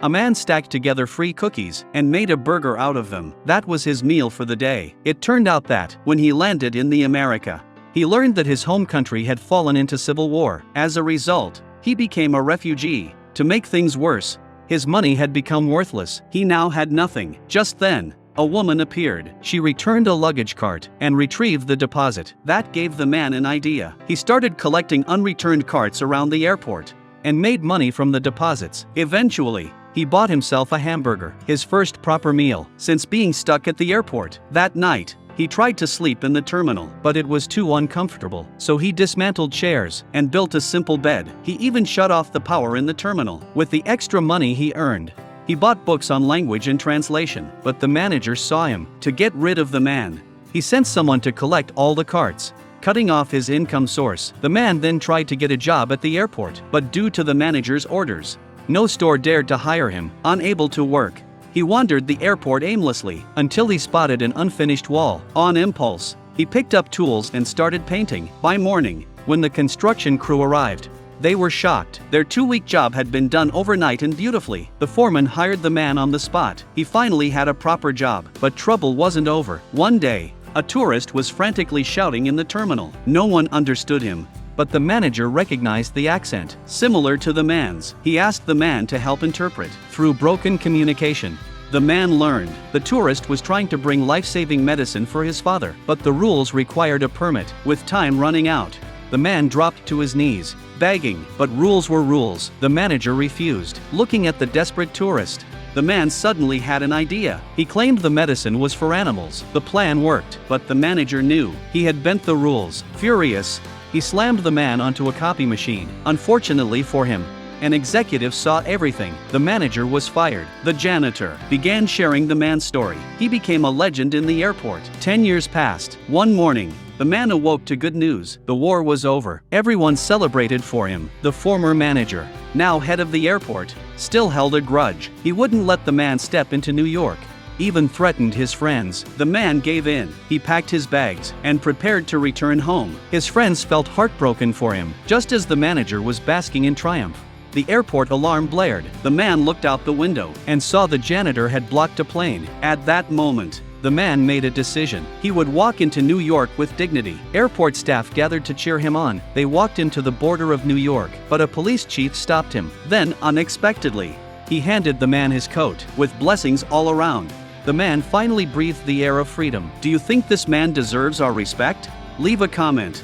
A man stacked together free cookies and made a burger out of them. That was his meal for the day. It turned out that, when he landed in the America, he learned that his home country had fallen into civil war. As a result, he became a refugee. To make things worse, his money had become worthless. He now had nothing. Just then, a woman appeared. She returned a luggage cart and retrieved the deposit. That gave the man an idea. He started collecting unreturned carts around the airport and made money from the deposits. Eventually, he bought himself a hamburger, his first proper meal since being stuck at the airport. That night, he tried to sleep in the terminal, but it was too uncomfortable. So he dismantled chairs and built a simple bed. He even shut off the power in the terminal. With the extra money he earned, he bought books on language and translation. But the manager saw him. To get rid of the man, he sent someone to collect all the carts, cutting off his income source. The man then tried to get a job at the airport, but due to the manager's orders, no store dared to hire him. Unable to work, he wandered the airport aimlessly until he spotted an unfinished wall. On impulse, he picked up tools and started painting. By morning, when the construction crew arrived, they were shocked. Their 2-week job had been done overnight and beautifully. The foreman hired the man on the spot. He finally had a proper job, but trouble wasn't over. One day, a tourist was frantically shouting in the terminal. No one understood him, but the manager recognized the accent, similar to the man's. He asked the man to help interpret. Through broken communication, the man learned the tourist was trying to bring life-saving medicine for his father, but the rules required a permit. With time running out, the man dropped to his knees, begging, but rules were rules. The manager refused. Looking at the desperate tourist, the man suddenly had an idea. He claimed the medicine was for animals. The plan worked, but the manager knew he had bent the rules. Furious, he slammed the man onto a copy machine. Unfortunately for him, an executive saw everything. The manager was fired. The janitor began sharing the man's story. He became a legend in the airport. 10 years passed. One morning, the man awoke to good news. The war was over. Everyone celebrated for him. The former manager, now head of the airport, still held a grudge. He wouldn't let the man step into New York, even threatened his friends. The man gave in. He packed his bags and prepared to return home. His friends felt heartbroken for him. Just as the manager was basking in triumph, the airport alarm blared. The man looked out the window and saw the janitor had blocked a plane. At that moment, the man made a decision. He would walk into New York with dignity. Airport staff gathered to cheer him on. They walked him to the border of New York, but a police chief stopped him. Then, unexpectedly, he handed the man his coat. With blessings all around, the man finally breathed the air of freedom. Do you think this man deserves our respect? Leave a comment.